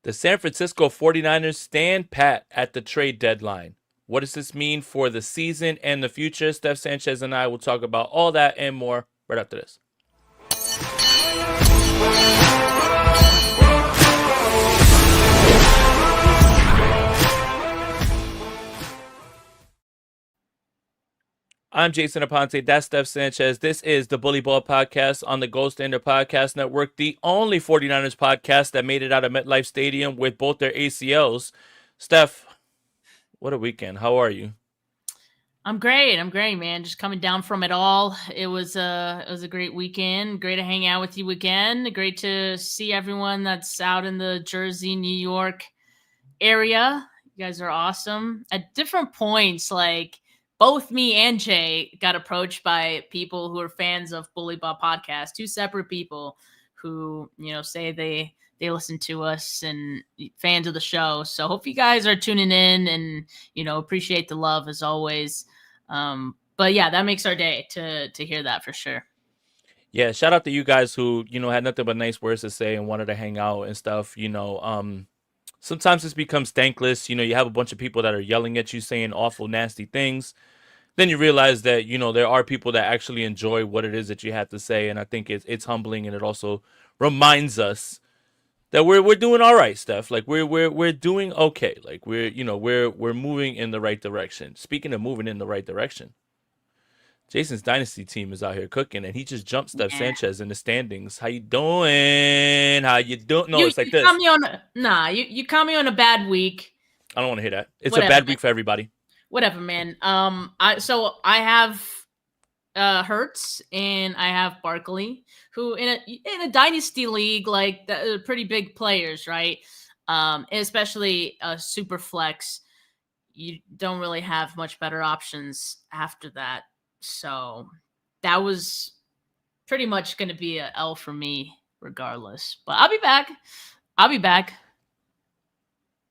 The San Francisco 49ers stand pat at the trade deadline. What does this mean for the season and the future? Steph Sanchez and I will talk about all that and more right after this. I'm Jason Aponte. That's Steph Sanchez. This is the Bully Ball Podcast on the Gold Standard Podcast Network, the only 49ers podcast that made it out of MetLife Stadium with both their ACLs. Steph, what a weekend. How are you? I'm great, man. Just coming down from it all. It was a great weekend. Great to hang out with you again. Great to see everyone that's out in the Jersey, New York area. You guys are awesome. At different points, like both me and Jay got approached by people who are fans of Bully Ball Podcast, two separate people who, say they listen to us and fans of the show. So hope you guys are tuning in and, appreciate the love as always. But yeah, that makes our day to hear that for sure. Yeah, shout out to you guys who, had nothing but nice words to say and wanted to hang out and stuff. Sometimes this becomes thankless. You have a bunch of people that are yelling at you, saying awful, nasty things. Then you realize that, there are people that actually enjoy what it is that you have to say. And I think it's humbling, and it also reminds us that we're doing all right, Steph. Like we're doing okay. Like we're moving in the right direction. Speaking of moving in the right direction, Jason's dynasty team is out here cooking, and he just jumped Steph Sanchez in the standings. How you doing? How you doing? No, it's like this. You caught me on a bad week. I don't want to hear that. It's Whatever, a bad week for everybody. Whatever, man. I have Hurts and I have Barkley, who in a dynasty league, like pretty big players, right? Especially a super flex, you don't really have much better options after that. So that was pretty much going to be a L for me, regardless. But I'll be back.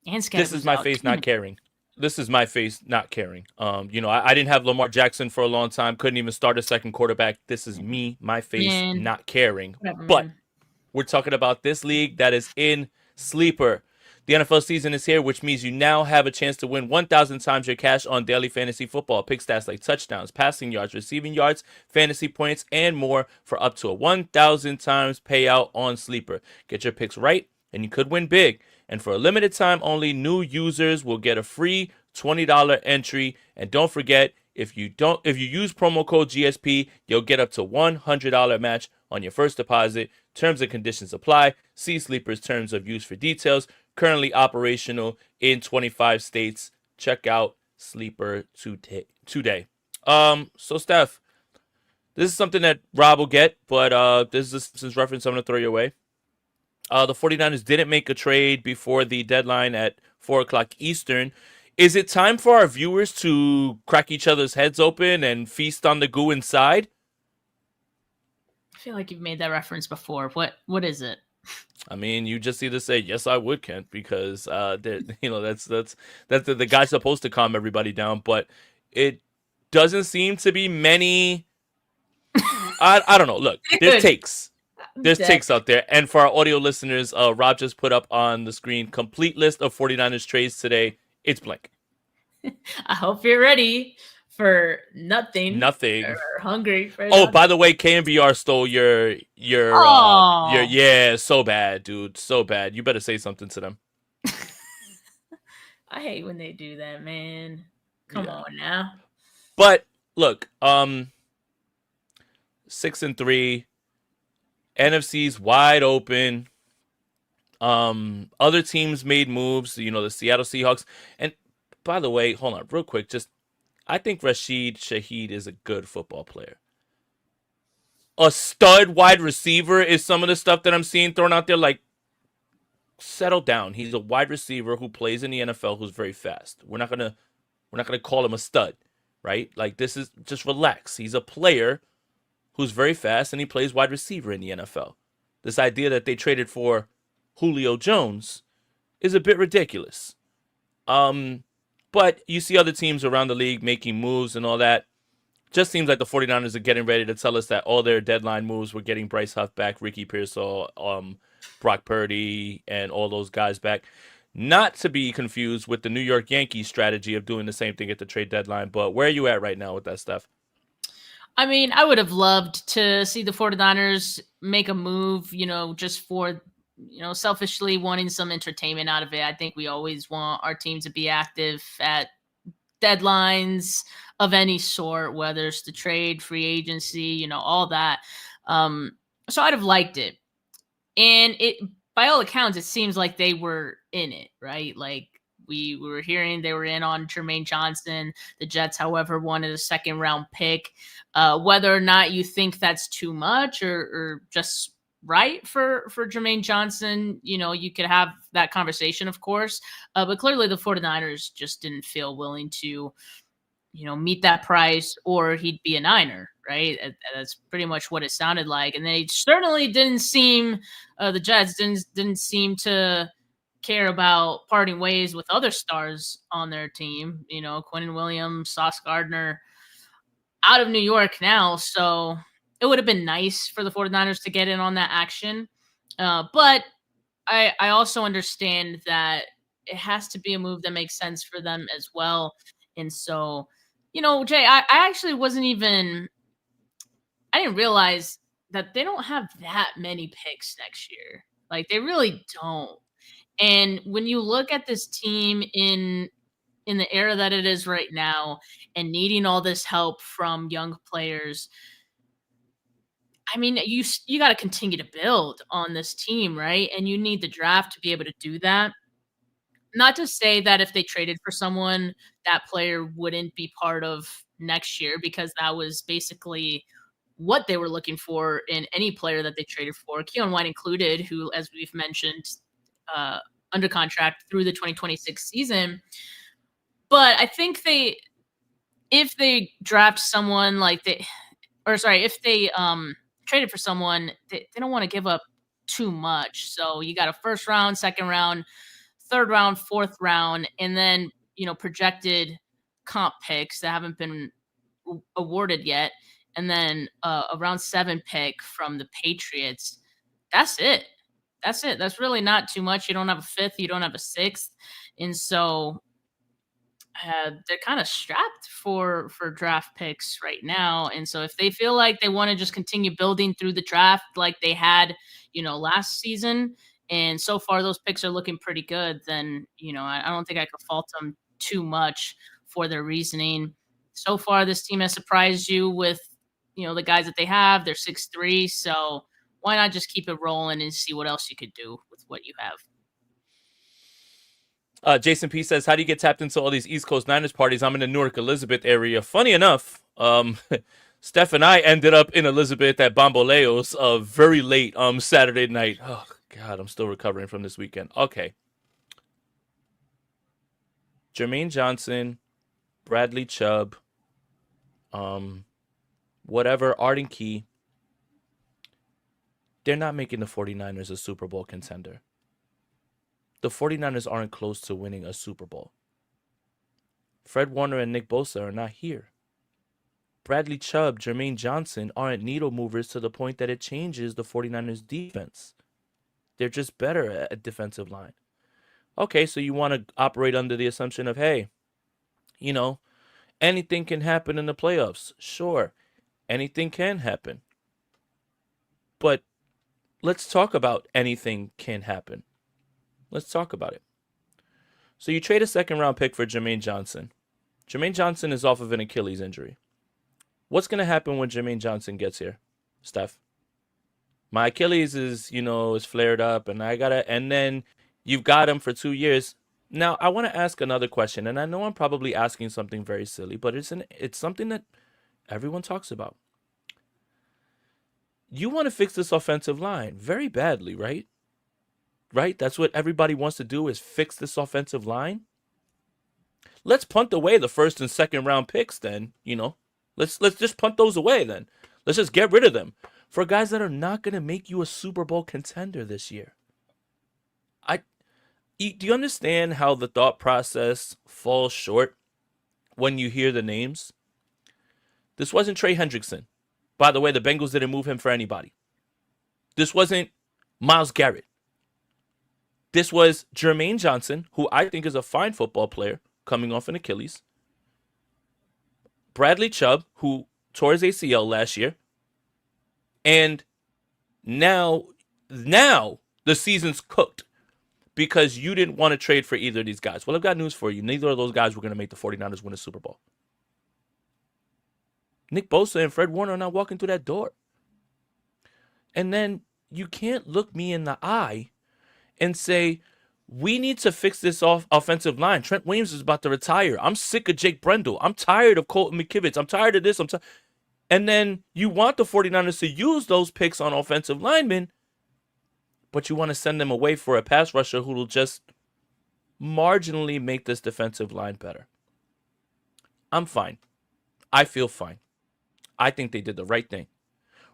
And this is my face not caring. This is my face not caring. I didn't have Lamar Jackson for a long time. Couldn't even start a second quarterback. This is me, my face not caring. Whatever, but we're talking about this league that is in sleeper. The NFL season is here, which means you now have a chance to win 1,000 times your cash on daily fantasy football. Pick stats like touchdowns, passing yards, receiving yards, fantasy points, and more for up to a 1,000 times payout on Sleeper. Get your picks right, and you could win big. And for a limited time only, new users will get a free $20 entry. And don't forget, if you use promo code GSP, you'll get up to $100 match on your first deposit. Terms and conditions apply. See Sleeper's terms of use for details. Currently operational in 25 states. Check out Sleeper today. So Steph, this is something that Rob will get, but this is reference I'm going to throw your way. The 49ers didn't make a trade before the deadline at 4 o'clock Eastern. Is it time for our viewers to crack each other's heads open and feast on the goo inside? I feel like you've made that reference before. What is it? I mean, you just either say yes, I would, Kent, because that's the guy's supposed to calm everybody down, but it doesn't seem to be many. I don't know. Look, there's takes. There's takes out there. And for our audio listeners, Rob just put up on the screen complete list of 49ers trades today. It's blank. I hope you're ready for nothing. Or hungry for nothing. By the way, KMBR stole your yeah, so bad, dude. So bad. You better say something to them. I hate when they do that, man. Come on now. But look, 6-3. NFC's wide open. Other teams made moves, the Seattle Seahawks. And by the way, hold on real quick. I think Rashid Shaheed is a good football player. A stud wide receiver is some of the stuff that I'm seeing thrown out there. Like, settle down. He's a wide receiver who plays in the NFL who's very fast. We're not gonna call him a stud, right? Like, this is just relax. He's a player who's very fast, and he plays wide receiver in the NFL. This idea that they traded for Julio Jones is a bit ridiculous. But you see other teams around the league making moves and all that. Just seems like the 49ers are getting ready to tell us that all their deadline moves were getting Bryce Huff back, Ricky Pearsall, Brock Purdy, and all those guys back. Not to be confused with the New York Yankees strategy of doing the same thing at the trade deadline. But where are you at right now with that stuff? I mean, I would have loved to see the 49ers make a move, just for, selfishly wanting some entertainment out of it. I think we always want our team to be active at deadlines of any sort, whether it's the trade, free agency, all that. Um, so I'd have liked it. And it, by all accounts, it seems like they were in it, right? Like we were hearing they were in on Jermaine Johnson. The Jets, however, wanted a second round pick. Whether or not you think that's too much or just right for Jermaine Johnson, you could have that conversation, of course. But clearly the 49ers just didn't feel willing to meet that price or he'd be a Niner, right? That's pretty much what it sounded like. And they certainly didn't seem, the Jets didn't seem to care about parting ways with other stars on their team. Quinnen Williams, Sauce Gardner out of New York now. So it would have been nice for the 49ers to get in on that action. But I also understand that it has to be a move that makes sense for them as well. And so, Jay, I actually wasn't even I didn't realize that they don't have that many picks next year. Like they really don't. And when you look at this team in the era that it is right now and needing all this help from young players, I mean, you got to continue to build on this team, right? And you need the draft to be able to do that. Not to say that if they traded for someone, that player wouldn't be part of next year because that was basically what they were looking for in any player that they traded for, Keon White included, who, as we've mentioned, uh, under contract through the 2026 season. But I think if they draft someone like they, or sorry, if they traded for someone, they don't want to give up too much. So you got a first round, second round, third round, fourth round, and then projected comp picks that haven't been awarded yet, and then a round 7 pick from the Patriots. That's it. That's it. That's really not too much. You don't have a fifth. You don't have a sixth, and so they're kind of strapped for draft picks right now. And so if they feel like they want to just continue building through the draft like they had, last season, and so far those picks are looking pretty good, then I don't think I could fault them too much for their reasoning. So far, this team has surprised you with the guys that they have. They're 6'3", so why not just keep it rolling and see what else you could do with what you have. Jason P says, "How do you get tapped into all these East Coast Niners parties? I'm in the Newark Elizabeth area. Funny enough, Steph and I ended up in Elizabeth at Bamboleos very late Saturday night. Oh God, I'm still recovering from this weekend. Okay, Jermaine Johnson, Bradley Chubb, um, whatever, Arden Key. They're not making the 49ers a Super Bowl contender. The 49ers aren't close to winning a Super Bowl. Fred Warner and Nick Bosa are not here. Bradley Chubb, Jermaine Johnson aren't needle movers to the point that it changes the 49ers defense. They're just better at defensive line. Okay, so you want to operate under the assumption of, hey, anything can happen in the playoffs. Sure, anything can happen. But let's talk about anything can happen. Let's talk about it. So you trade a second round pick for Jermaine Johnson. Jermaine Johnson is off of an Achilles injury. What's going to happen when Jermaine Johnson gets here, Steph? My Achilles is flared up and then you've got him for 2 years. Now, I want to ask another question, and I know I'm probably asking something very silly, but it's something that everyone talks about. You want to fix this offensive line very badly, right? Right? That's what everybody wants to do is fix this offensive line. Let's punt away the first and second round picks then, Let's just punt those away then. Let's just get rid of them for guys that are not going to make you a Super Bowl contender this year. Do you understand how the thought process falls short when you hear the names? This wasn't Trey Hendrickson. By the way, the Bengals didn't move him for anybody. This wasn't Myles Garrett. This was Jermaine Johnson, who I think is a fine football player coming off an Achilles. Bradley Chubb, who tore his ACL last year. And now the season's cooked because you didn't want to trade for either of these guys. Well, I've got news for you. Neither of those guys were going to make the 49ers win a Super Bowl. Nick Bosa and Fred Warner are not walking through that door. And then you can't look me in the eye and say, we need to fix this offensive line. Trent Williams is about to retire. I'm sick of Jake Brendel. I'm tired of Colton McKivitz. I'm tired of this. And then you want the 49ers to use those picks on offensive linemen, but you want to send them away for a pass rusher who will just marginally make this defensive line better. I'm fine. I feel fine. I think they did the right thing.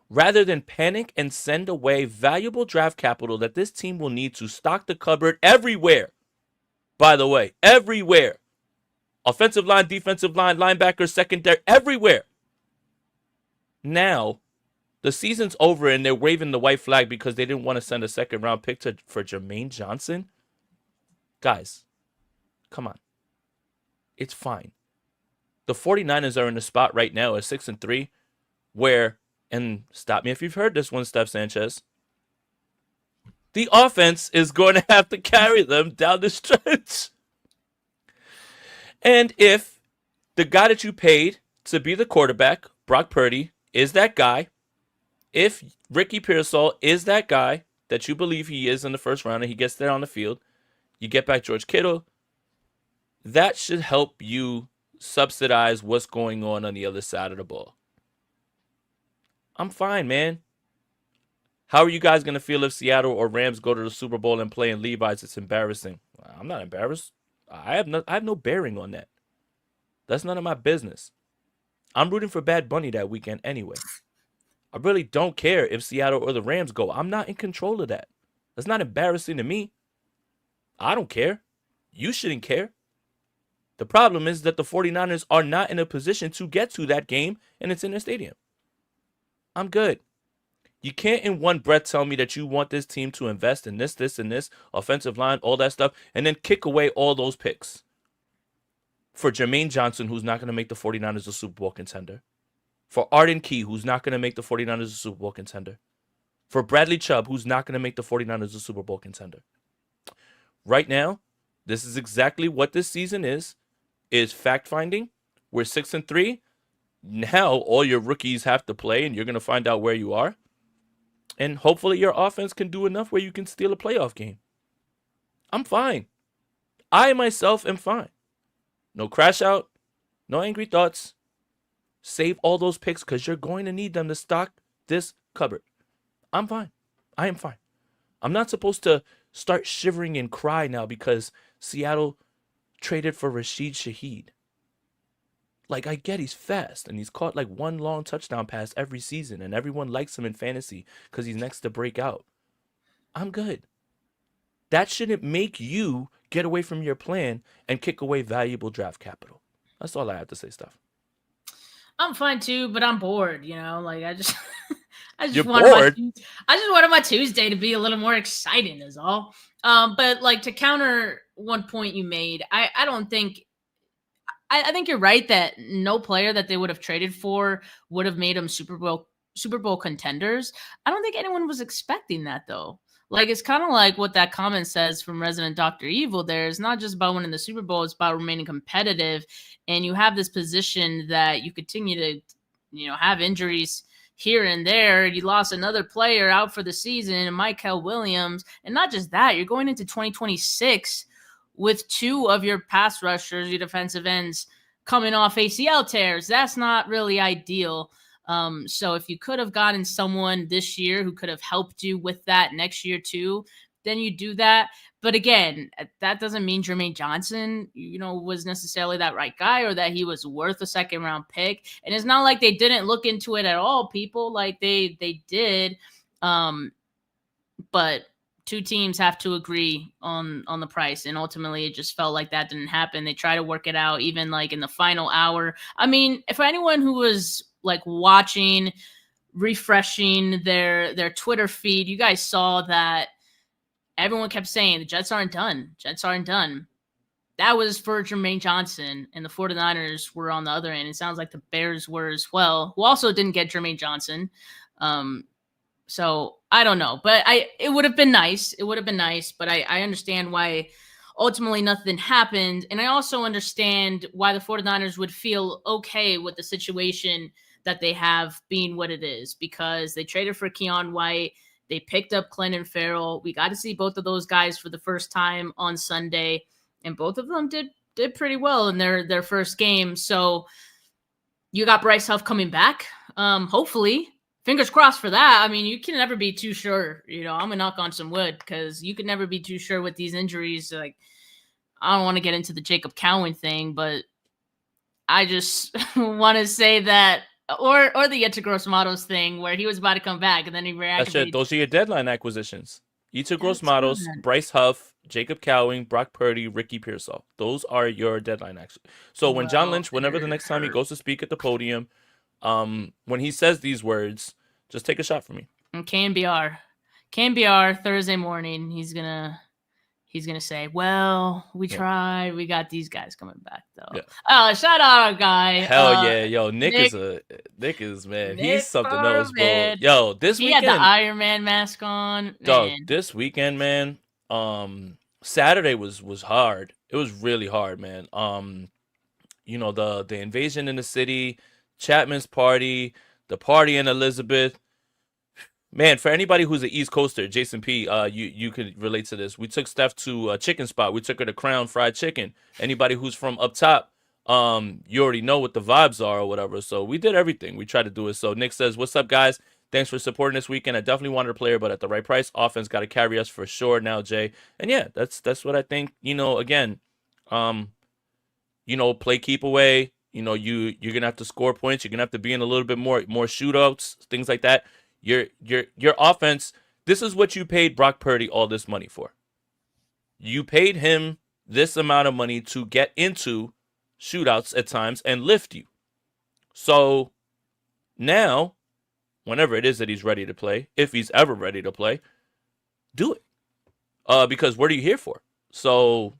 Rather than panic and send away valuable draft capital that this team will need to stock the cupboard everywhere. By the way, everywhere. Offensive line, defensive line, linebacker, secondary, everywhere. Now, the season's over and they're waving the white flag because they didn't want to send a second-round pick for Jermaine Johnson. Guys, come on. It's fine. The 49ers are in a spot right now at 6-3 where, and stop me if you've heard this one, Steph Sanchez, the offense is going to have to carry them down the stretch. And if the guy that you paid to be the quarterback, Brock Purdy, is that guy, if Ricky Pearsall is that guy that you believe he is in the first round and he gets there on the field, you get back George Kittle, that should help you subsidize what's going on the other side of the ball. I'm fine, man. How are you guys going to feel if Seattle or Rams go to the Super Bowl and play in Levi's? It's embarrassing. I'm not embarrassed. I have no bearing on that. That's none of my business. I'm rooting for Bad Bunny that weekend anyway. I really don't care if Seattle or the Rams go. I'm not in control of that. That's not embarrassing to me. I don't care. You shouldn't care. The problem is that the 49ers are not in a position to get to that game, and it's in their stadium. I'm good. You can't in one breath tell me that you want this team to invest in this, and this, offensive line, all that stuff, and then kick away all those picks for Jermaine Johnson, who's not going to make the 49ers a Super Bowl contender, for Arden Key, who's not going to make the 49ers a Super Bowl contender, for Bradley Chubb, who's not going to make the 49ers a Super Bowl contender. Right now, this is exactly what this season is fact-finding. We're 6-3. Now all your rookies have to play, and you're going to find out where you are. And hopefully your offense can do enough where you can steal a playoff game. I'm fine. I myself am fine. No crash out. No angry thoughts. Save all those picks because you're going to need them to stock this cupboard. I'm fine. I am fine. I'm not supposed to start shivering and cry now because Seattle traded for Rashid Shaheed. Like, I get he's fast, and he's caught like one long touchdown pass every season, and everyone likes him in fantasy because he's next to break out. I'm good. That shouldn't make you get away from your plan and kick away valuable draft capital. That's all I have to say, Steph. I'm fine too, but I'm bored. Like I just, You're bored? I just wanted my Tuesday to be a little more exciting, is all. But like to counter one point you made, I don't think. I think you're right that no player that they would have traded for would have made them Super Bowl contenders. I don't think anyone was expecting that though. Like it's kind of like what that comment says from Resident Dr. Evil there. It's not just about winning the Super Bowl, it's about remaining competitive. And you have this position that you continue to, have injuries here and there. You lost another player out for the season, Michael Williams. And not just that, you're going into 2026 with two of your pass rushers, your defensive ends, coming off ACL tears. That's not really ideal. So if you could have gotten someone this year who could have helped you with that next year too, then you do that. But again, that doesn't mean Jermaine Johnson, was necessarily that right guy or that he was worth a second round pick. And it's not like they didn't look into it at all, people. Like they did. But two teams have to agree on the price, and ultimately it just felt like that didn't happen. They try to work it out even like in the final hour. I mean, if anyone who was like watching, refreshing their Twitter feed, you guys saw that everyone kept saying the Jets aren't done. Jets aren't done. That was for Jermaine Johnson, and the 49ers were on the other end. It sounds like the Bears were as well, who also didn't get Jermaine Johnson. So I don't know, but it would have been nice. It would have been nice, but I understand why ultimately nothing happened. And I also understand why the 49ers would feel okay with the situation that they have being what it is, because they traded for Keon White. They picked up Clinton Farrell. We got to see both of those guys for the first time on Sunday, and both of them did pretty well in their first game. So you got Bryce Huff coming back. Hopefully, fingers crossed for that. I mean, you can never be too sure. I'm gonna knock on some wood, because you can never be too sure with these injuries. Like, I don't want to get into the Jacob Cowan thing, but I just want to say that, or the Yetur Gross-Matos thing, where he was about to come back and then he reactivated. Those are your deadline acquisitions. Yetur Gross-Matos, good. Bryce Huff, Jacob Cowing, Brock Purdy, Ricky Pearsall. Those are your deadline actions. So when John Lynch, whenever the next time he goes to speak at the podium, when he says these words, just take a shot for me. And KNBR Thursday morning, he's gonna say, "Well, we tried. We got these guys coming back, though." Yeah. Shout out our guy. Hell yeah, yo, Nick is man. He's something else, bro. Yo, this weekend he had the Iron Man mask on. Dog, this weekend, man. Saturday was hard. It was really hard, man. The invasion in the city, Chapman's party, the party in Elizabeth. Man, for anybody who's an East Coaster, Jason P, you could relate to this. We took Steph to a chicken spot. We took her to Crown Fried Chicken. Anybody who's from up top, you already know what the vibes are or whatever. So we did everything. We tried to do it. So Nick says, "What's up, guys? Thanks for supporting this weekend. I definitely wanted a player, but at the right price. Offense got to carry us for sure now, Jay." And yeah, that's what I think. Again, play keep away. You're gonna have to score points. You're gonna have to be in a little bit more shootouts, things like that. Your offense, this is what you paid Brock Purdy all this money for. You paid him this amount of money to get into shootouts at times and lift you. So now, whenever it is that he's ready to play, if he's ever ready to play, do it. Because what are you here for? So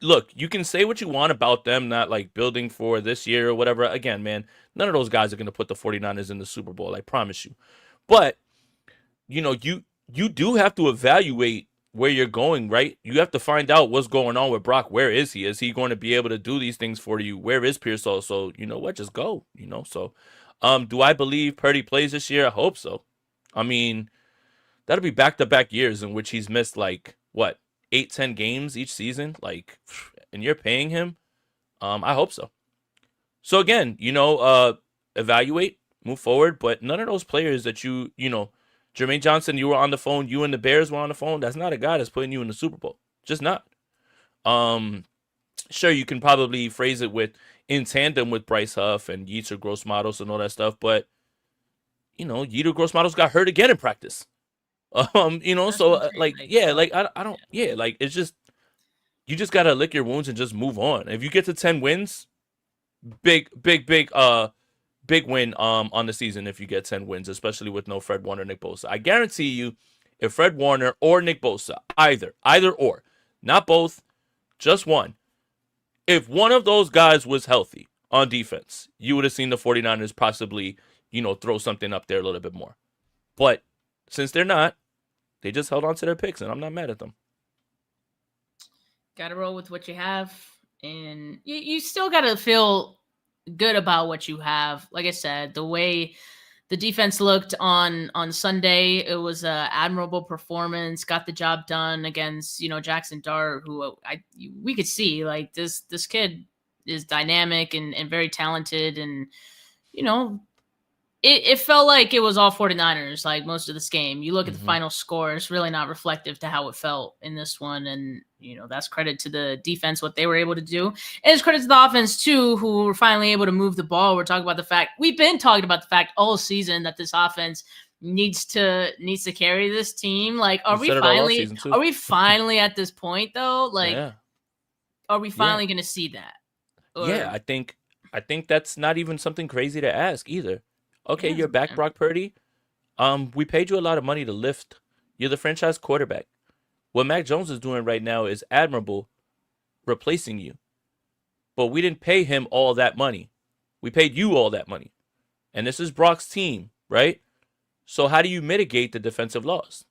look, you can say what you want about them not like building for this year or whatever. Again, man, none of those guys are going to put the 49ers in the Super Bowl, I promise you. But, you do have to evaluate where you're going, right? You have to find out what's going on with Brock. Where is he? Is he going to be able to do these things for you? Where is Pearsall? So, you know what? Just go, So, do I believe Purdy plays this year? I hope so. I mean, that'll be back-to-back years in which he's missed, 8-10 games each season, and you're paying him. I hope so. So again, evaluate, move forward, but none of those players that Jermaine Johnson, you were on the phone, you and the Bears were on the phone. That's not a guy that's putting you in the Super Bowl. Just not. Sure, you can probably phrase it in tandem with Bryce Huff and Yetur Gross-Matos and all that stuff, but Yetur Gross-Matos got hurt again in practice. I don't, it's just, you just gotta lick your wounds and just move on. If you get to 10 wins, big win on the season if you get 10 wins, especially with no Fred Warner, Nick Bosa. I guarantee you, if Fred Warner or Nick Bosa, either or, not both, just one, if one of those guys was healthy on defense, you would have seen the 49ers possibly, throw something up there a little bit more. But since they're not, they just held on to their picks, and I'm not mad at them. Got to roll with what you have, and you still got to feel good about what you have. Like I said, the way the defense looked on Sunday, it was an admirable performance. Got the job done against Jackson Dart, who we could see this kid is dynamic and very talented, and It felt like it was all 49ers, most of this game. You look at the final score, it's really not reflective to how it felt in this one. And, that's credit to the defense, what they were able to do. And it's credit to the offense, too, who were finally able to move the ball. We've been talking about the fact all season that this offense needs to carry this team. Are we finally at this point, though? Are we finally going to see that? Yeah, I I think that's not even something crazy to ask either. Okay, Yes, you're back, man. Brock Purdy. We paid you a lot of money to lift. You're the franchise quarterback. What Mac Jones is doing right now is admirable, replacing you. But we didn't pay him all that money. We paid you all that money. And this is Brock's team, right? So how do you mitigate the defensive loss?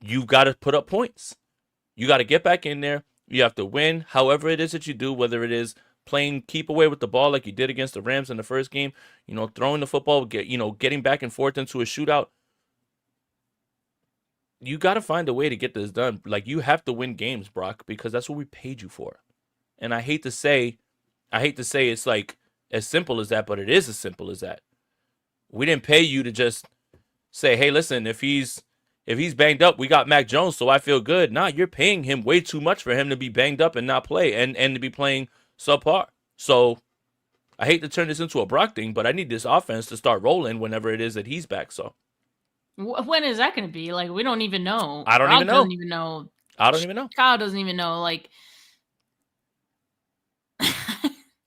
You've got to put up points. You got to get back in there. You have to win, however it is that you do, whether it is playing keep away with the ball like you did against the Rams in the first game, throwing the football, getting back and forth into a shootout. You got to find a way to get this done. Like, you have to win games, Brock, because that's what we paid you for. And I hate to say it's like as simple as that, but it is as simple as that. We didn't pay you to just say, hey, listen, if he's banged up, we got Mac Jones, so I feel good. Nah, you're paying him way too much for him to be banged up and not play and to be playing subpar. So I hate to turn this into a Brock thing, but I need this offense to start rolling whenever it is that he's back. So When is that going to be? Like, we don't even know. I don't even Brock doesn't know. even know. I don't even know. Kyle doesn't even know. Like,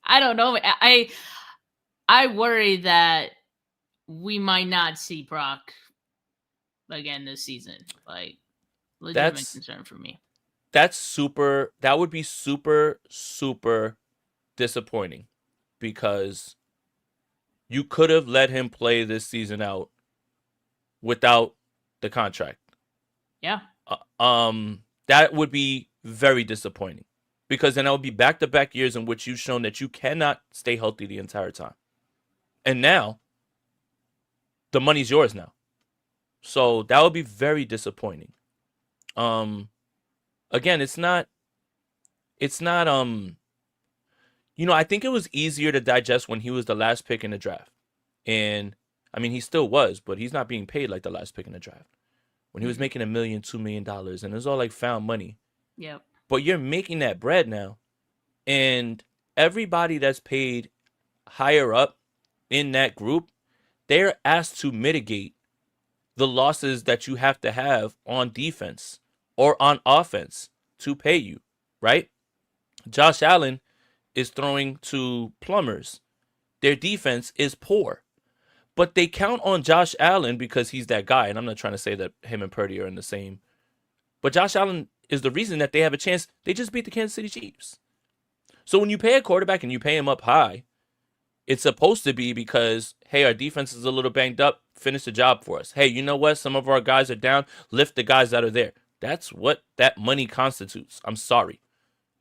I don't know. I worry that we might not see Brock again this season. Like, legitimate That's concern for me. that's super. That would be super super disappointing because you could have let him play this season out without the contract. Yeah. That would be very disappointing because then that would be back to back years in which you've shown that you cannot stay healthy the entire time. And now the money's yours now. So that would be very disappointing. Um, Again, it's not I think it was easier to digest when he was the last pick in the draft. And I mean, he still was, but he's not being paid like the last pick in the draft. When he was Mm-mm. making $1 million, $2 million, and it was all like found money. Yep. But you're making that bread now, and everybody that's paid higher up in that group, they're asked to mitigate the losses that you have to have on defense or on offense to pay you, right? Josh Allen is throwing to plumbers. Their defense is poor. But they count on Josh Allen because he's that guy. And I'm not trying to say that him and Purdy are in the same. But Josh Allen is the reason that they have a chance. They just beat the Kansas City Chiefs. So when you pay a quarterback and you pay him up high, it's supposed to be because, hey, our defense is a little banged up. Finish the job for us. Hey, you know what? Some of our guys are down. Lift the guys that are there. That's what that money constitutes. I'm sorry.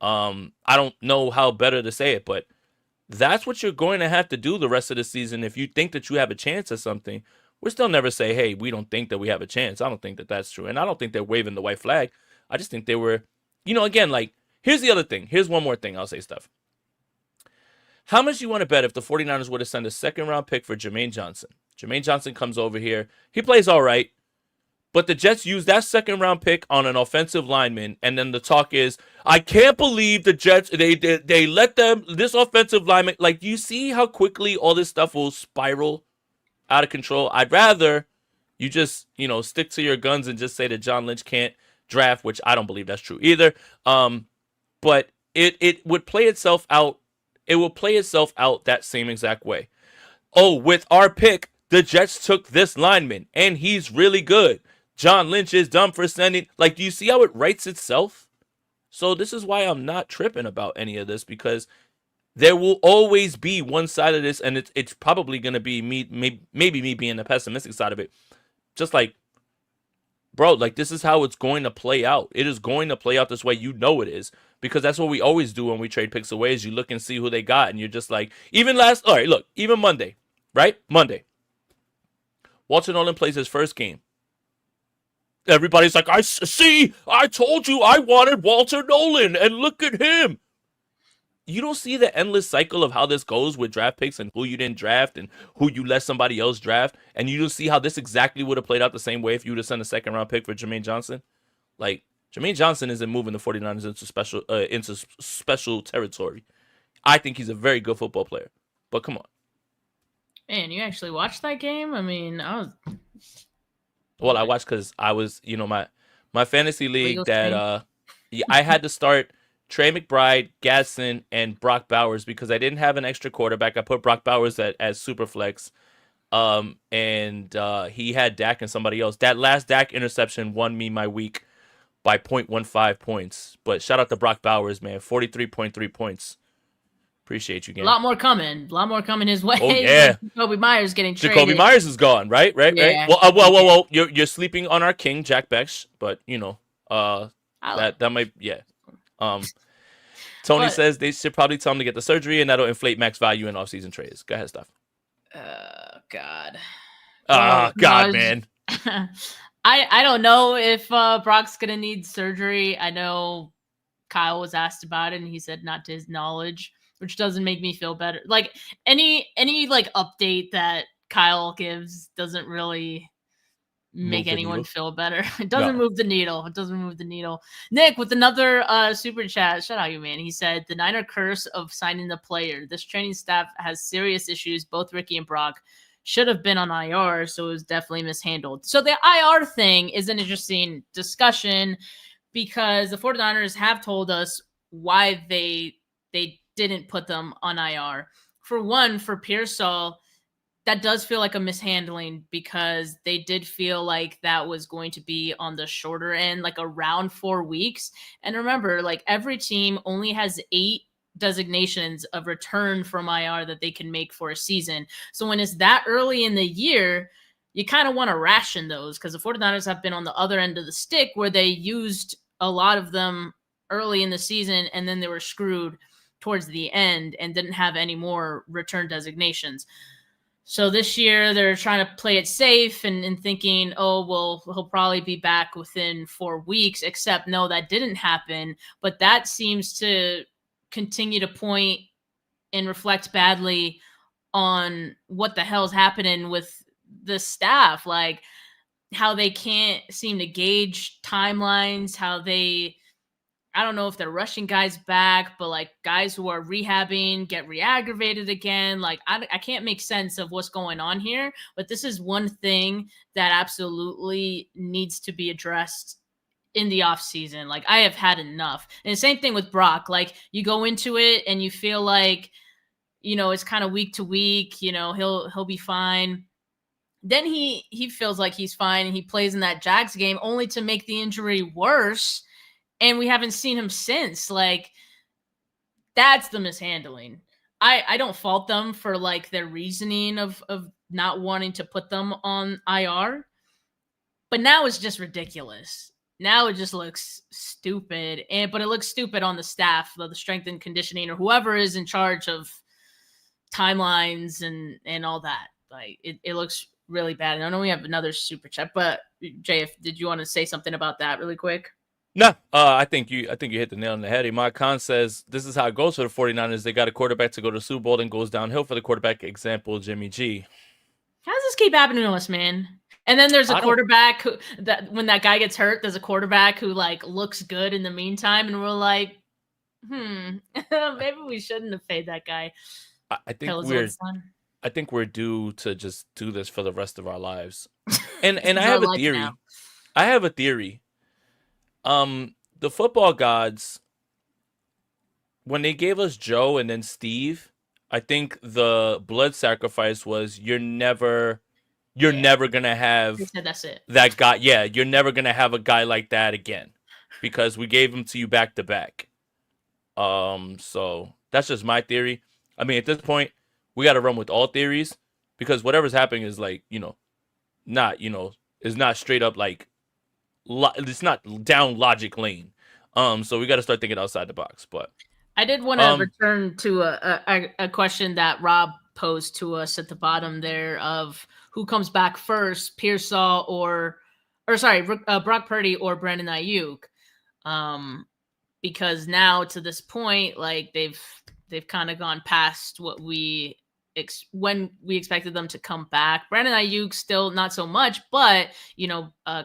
I don't know how better to say it, but that's what you're going to have to do the rest of the season if you think that you have a chance at something. We'll still never say, hey, we don't think that we have a chance. I don't think that that's true. And I don't think they're waving the white flag. I just think they were, again, like, here's the other thing. Here's one more thing I'll say, Steph. How much you want to bet if the 49ers would have sent a second round pick for Jermaine Johnson? Jermaine Johnson comes over here. He plays all right. But the Jets use that second round pick on an offensive lineman, and then the talk is, I can't believe the Jets they let them this offensive lineman. Like, you see how quickly all this stuff will spiral out of control. I'd rather you just stick to your guns and just say that John Lynch can't draft, which I don't believe that's true either. But it would play itself out. It will play itself out that same exact way. Oh, with our pick, the Jets took this lineman, and he's really good. John Lynch is dumb for sending. Like, do you see how it writes itself? So this is why I'm not tripping about any of this, because there will always be one side of this, and it's probably going to be me, maybe me being the pessimistic side of it. Just like, bro, like, this is how it's going to play out. It is going to play out this way. You know it is, because that's what we always do when we trade picks away is you look and see who they got, and you're just like, all right, look, even Monday, right? Monday. Walter Nolan plays his first game. Everybody's like, I told you I wanted Walter Nolan, and look at him. You don't see the endless cycle of how this goes with draft picks and who you didn't draft and who you let somebody else draft. And you don't see how this exactly would have played out the same way if you would have sent a second round pick for Jermaine Johnson. Like, Jermaine Johnson isn't moving the 49ers into special territory. I think he's a very good football player. But come on. Man, you actually watched that game? I mean, I was. Well, I watched because I was, my fantasy league Legal that stream. yeah, I had to start Trey McBride, Gadsden, and Brock Bowers because I didn't have an extra quarterback. I put Brock Bowers as super flex. And he had Dak and somebody else. That last Dak interception won me my week by 0.15 points. But shout out to Brock Bowers, man. 43.3 points. Appreciate you, A gang. lot more coming. A lot more coming his way Oh, with yeah. Kobe Myers getting Jacoby traded. Myers is gone, right? Right. Yeah. Well. You're sleeping on our king, Jack Bex, but I like that might yeah. Um, Tony But says they should probably tell him to get the surgery, and that'll inflate max value in offseason trades. Go ahead, stuff. God. Well, Ah, God, man. I don't know if Brock's gonna need surgery. I know Kyle was asked about it and he said not to his knowledge, which doesn't make me feel better. Like any like update that Kyle gives doesn't really make Move the anyone needle. feel better. It doesn't No. move the needle. It doesn't move the needle. Nick with another super chat. Shout out you, man. He said the Niner curse of signing the player. This training staff has serious issues. Both Ricky and Brock should have been on IR, so it was definitely mishandled. So the IR thing is an interesting discussion because the 49ers have told us why they didn't put them on IR. For one, for Pearsall, that does feel like a mishandling because they did feel like that was going to be on the shorter end, like around 4 weeks. And remember, like every team only has 8 designations of return from IR that they can make for a season. So when it's that early in the year, you kind of want to ration those because the 49ers have been on the other end of the stick where they used a lot of them early in the season and then they were screwed towards the end and didn't have any more return designations. So this year they're trying to play it safe and thinking, oh, well, he'll probably be back within 4 weeks, except no, that didn't happen. But that seems to continue to point and reflect badly on what the hell's happening with the staff. Like how they can't seem to gauge timelines, how they I don't know if they're rushing guys back, but like guys who are rehabbing get re-aggravated again. Like I can't make sense of what's going on here, but this is one thing that absolutely needs to be addressed in the off season. Like I have had enough. And the same thing with Brock. Like you go into it and you feel like, it's kind of week to week, he'll be fine. Then he feels like he's fine and he plays in that Jags game only to make the injury worse and we haven't seen him since. Like that's the mishandling. I don't fault them for like their reasoning of not wanting to put them on IR, but now it's just ridiculous. Now it just looks stupid, but it looks stupid on the staff, the strength and conditioning, or whoever is in charge of timelines and all that. Like it looks really bad. And I know we have another super chat, but Jay, did you want to say something about that really quick? No, I think you hit the nail on the head. Imad Khan says this is how it goes for the 49ers. They got a quarterback to go to the Super Bowl and goes downhill for the quarterback. Example, Jimmy G. How does this keep happening to us, man? And then there's a quarterback who that when that guy gets hurt, there's a quarterback who like looks good in the meantime, and we're like, maybe we shouldn't have paid that guy. I think we're due to just do this for the rest of our lives. And I have a theory. Now. I have a theory. The football gods, when they gave us Joe and then Steve, I think the blood sacrifice was you're never gonna have that's it. That guy. Yeah, you're never gonna have a guy like that again because we gave him to you back to back. So that's just my theory. I mean, at this point, we got to run with all theories because whatever's happening is like is not straight up like. It's not down logic lane. So we got to start thinking outside the box. But I did want to return to a question that Rob posed to us at the bottom there of who comes back first, Pearsall or Brock Purdy or Brandon Ayuk. Because now to this point, like they've kind of gone past what when we expected them to come back. Brandon Ayuk still not so much, but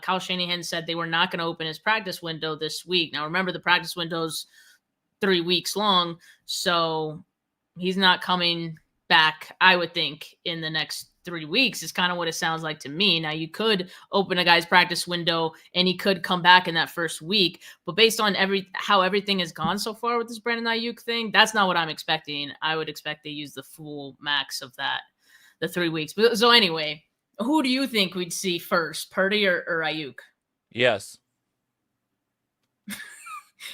Kyle Shanahan said they were not going to open his practice window this week. Now remember the practice window's 3 weeks long, so he's not coming back, I would think, in the next 3 weeks is kind of what it sounds like to me. Now you could open a guy's practice window and he could come back in that first week, but based on how everything has gone so far with this Brandon Ayuk thing, that's not what I'm expecting. I would expect they use the full max of that, the 3 weeks. But so anyway, who do you think we'd see first, Purdy or Ayuk? Yes.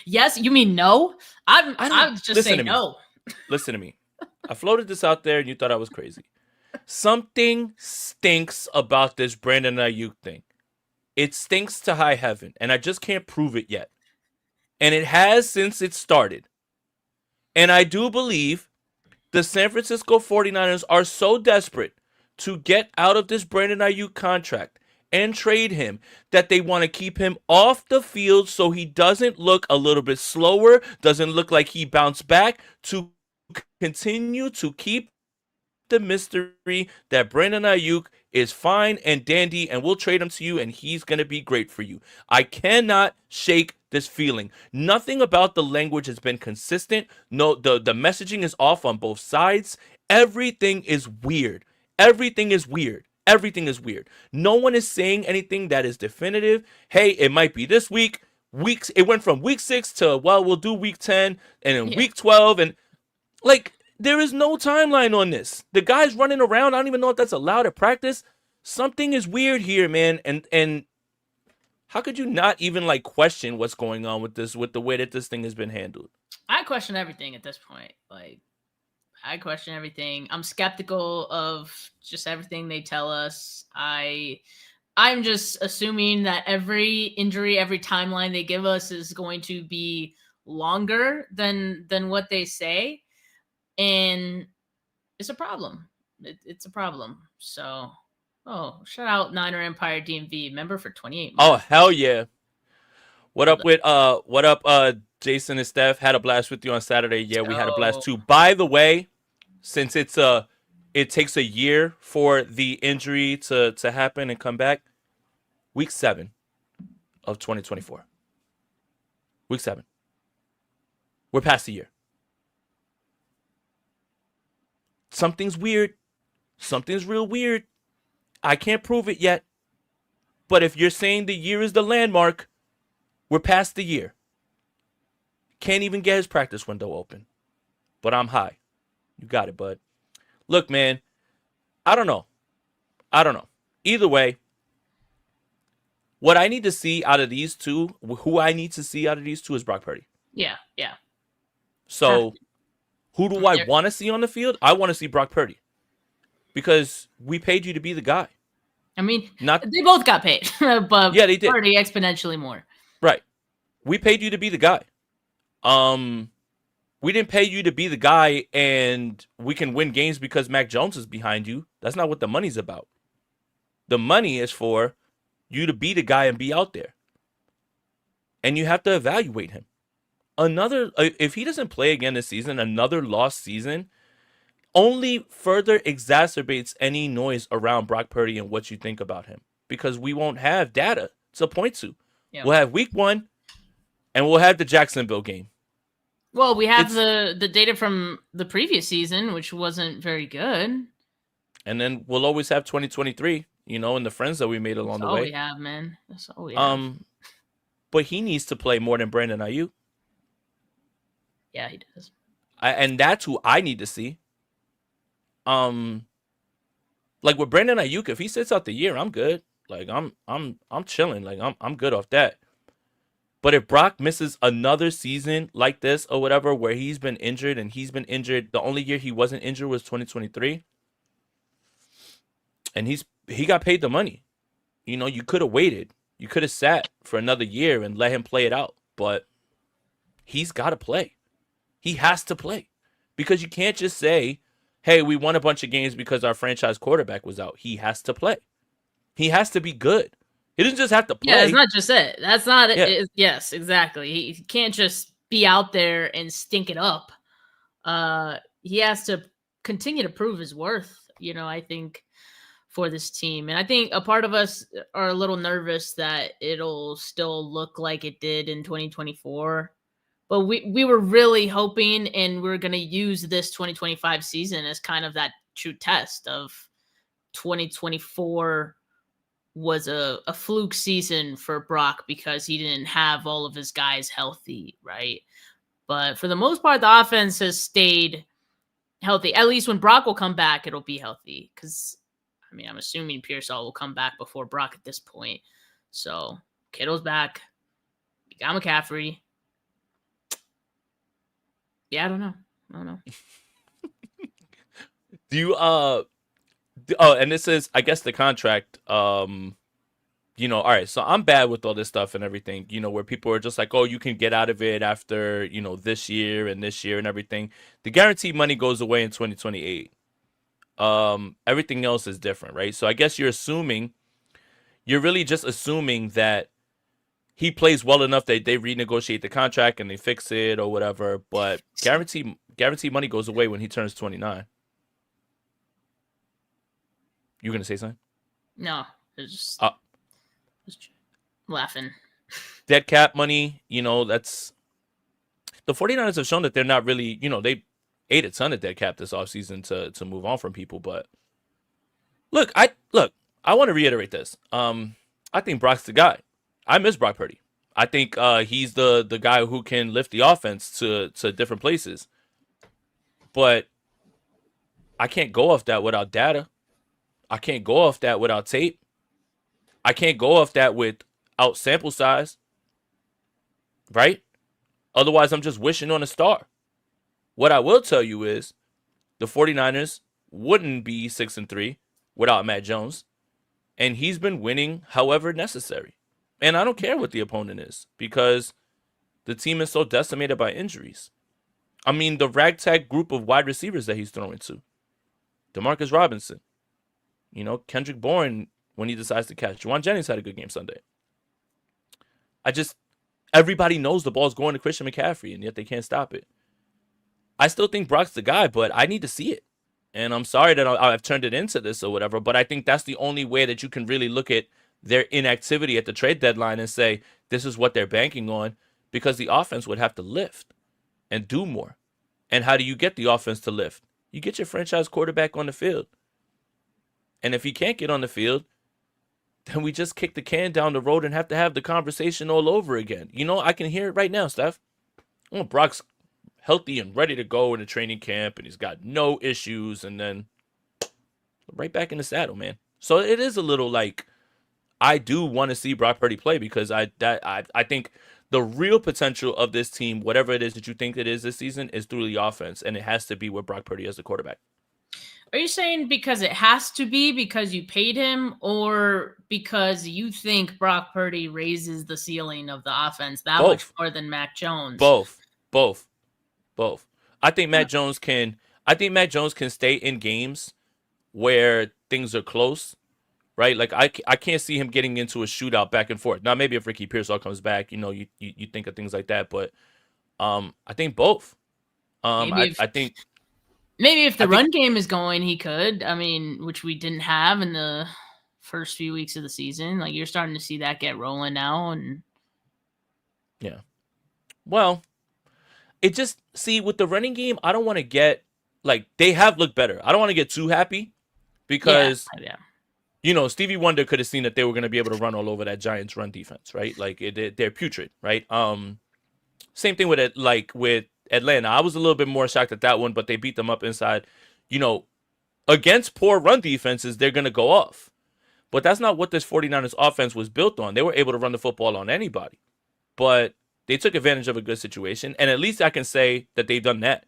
Yes, you mean no? I don't would just listen say to me. no. Listen to me. I floated this out there and you thought I was crazy. Something stinks about this Brandon Ayuk thing. It stinks to high heaven, and I just can't prove it yet. And it has since it started. And I do believe the San Francisco 49ers are so desperate to get out of this Brandon Ayuk contract and trade him that they want to keep him off the field so he doesn't look a little bit slower, doesn't look like he bounced back, to continue to keep the mystery that Brandon Ayuk is fine and dandy and we'll trade him to you and he's going to be great for you. I cannot shake this feeling. Nothing about the language has been consistent. No, the messaging is off on both sides. Everything is weird. Everything is weird. Everything is weird. No one is saying anything that is definitive. Hey, it might be this week. Weeks it went from week 6 to, well, we'll do week 10 and then week 12 and like there is no timeline on this. The guy's running around. I don't even know if that's allowed at practice. Something is weird here, man. And how could you not even like question what's going on with this, with the way that this thing has been handled? I question everything at this point. Like, I question everything. I'm skeptical of just everything they tell us. I'm just assuming that every injury, every timeline they give us is going to be longer than what they say. And it's a problem. It's a problem. So, shout out Niner Empire DMV member for 28 months. Oh, hell yeah. What up Jason and Steph? Had a blast with you on Saturday. Yeah, we had a blast too. By the way, since it takes a year for the injury to happen and come back, week 7 of 2024. Week 7. We're past the year. Something's weird. Something's real weird. I can't prove it yet. But if you're saying the year is the landmark, we're past the year. Can't even get his practice window open. But I'm high. You got it, bud. Look, man, I don't know. Either way, what I need to see out of these two, who I need to see out of these two is Brock Purdy. Yeah. So who do I want to see on the field? I want to see Brock Purdy. Because we paid you to be the guy. I mean, they both got paid, but yeah, they did. Purdy exponentially more. Right. We paid you to be the guy. We didn't pay you to be the guy and we can win games because Mac Jones is behind you. That's not what the money's about. The money is for you to be the guy and be out there. And you have to evaluate him. If he doesn't play again this season, another lost season only further exacerbates any noise around Brock Purdy and what you think about him. Because we won't have data to point to. Yeah. We'll have week 1 and we'll have the Jacksonville game. Well, we have the data from the previous season, which wasn't very good. And then we'll always have 2023, and the friends that we made along the way. That's all we have, man. That's all we have. But he needs to play more than Brandon Ayuk. Yeah, he does. And that's who I need to see. Like with Brandon Ayuk, if he sits out the year, I'm good. Like I'm chilling. Like I'm good off that. But if Brock misses another season like this or whatever, where he's been injured, the only year he wasn't injured was 2023. And he got paid the money. You could have waited. You could have sat for another year and let him play it out. But he's got to play. He has to play. Because you can't just say, hey, we won a bunch of games because our franchise quarterback was out. He has to play. He has to be good. He doesn't just have to play. Yeah, it's not just it. That's not it. Yes, exactly. He can't just be out there and stink it up. He has to continue to prove his worth, I think, for this team. And I think a part of us are a little nervous that it'll still look like it did in 2024. But we were really hoping, and we're going to use this 2025 season as kind of that true test of 2024 was a fluke season for Brock because he didn't have all of his guys healthy, right? But for the most part, the offense has stayed healthy. At least when Brock will come back, it'll be healthy. Because, I mean, I'm assuming Pearsall will come back before Brock at this point. So, Kittle's back. You got McCaffrey. Yeah, I don't know. Do you and this is, I guess, the contract. All right, so I'm bad with all this stuff and everything, where people are just like, oh, you can get out of it after, this year and everything. The guaranteed money goes away in 2028. Everything else is different, right? So I guess you're really just assuming that he plays well enough that they renegotiate the contract and they fix it or whatever, but guaranteed money goes away when he turns 29. You gonna say something? No, it's just laughing. Dead cap money, that's the 49ers have shown that they're not really, they ate a ton of dead cap this offseason to move on from people. But I want to reiterate this. I think Brock's the guy. I miss Brock Purdy. I think he's the guy who can lift the offense to different places. But I can't go off that without data. I can't go off that without tape. I can't go off that without sample size. Right? Otherwise, I'm just wishing on a star. What I will tell you is the 49ers wouldn't be 6-3 without Matt Jones. And he's been winning however necessary. And I don't care what the opponent is because the team is so decimated by injuries. I mean, the ragtag group of wide receivers that he's throwing to. Demarcus Robinson. Kendrick Bourne when he decides to catch. Juwan Jennings had a good game Sunday. Everybody knows the ball's going to Christian McCaffrey, and yet they can't stop it. I still think Brock's the guy, but I need to see it. And I'm sorry that I've turned it into this or whatever, but I think that's the only way that you can really look at their inactivity at the trade deadline and say, this is what they're banking on, because the offense would have to lift and do more. And how do you get the offense to lift? You get your franchise quarterback on the field. And if he can't get on the field, then we just kick the can down the road and have to have the conversation all over again. I can hear it right now, Steph. Oh, Brock's healthy and ready to go in the training camp, and he's got no issues, and then right back in the saddle, man. So it is a little like I do want to see Brock Purdy play because I think the real potential of this team, whatever it is that you think it is this season, is through the offense, and it has to be with Brock Purdy as the quarterback. Are you saying because it has to be because you paid him, or because you think Brock Purdy raises the ceiling of the offense that much more than Mac Jones? Both. I think Mac Jones can stay in games where things are close, right? Like I can't see him getting into a shootout back and forth. Now maybe if Ricky Pearsall comes back, you think of things like that, but I think both. Maybe if the run game is going, he could. I mean, which we didn't have in the first few weeks of the season. Like, you're starting to see that get rolling now. And yeah. Well, with the running game, I don't want to get, they have looked better. I don't want to get too happy because, Stevie Wonder could have seen that they were going to be able to run all over that Giants run defense, right? They're putrid, right? Same thing with it, with Atlanta. I was a little bit more shocked at that one, but they beat them up inside. Against poor run defenses, they're going to go off. But that's not what this 49ers offense was built on. They were able to run the football on anybody. But they took advantage of a good situation. And at least I can say that they've done that.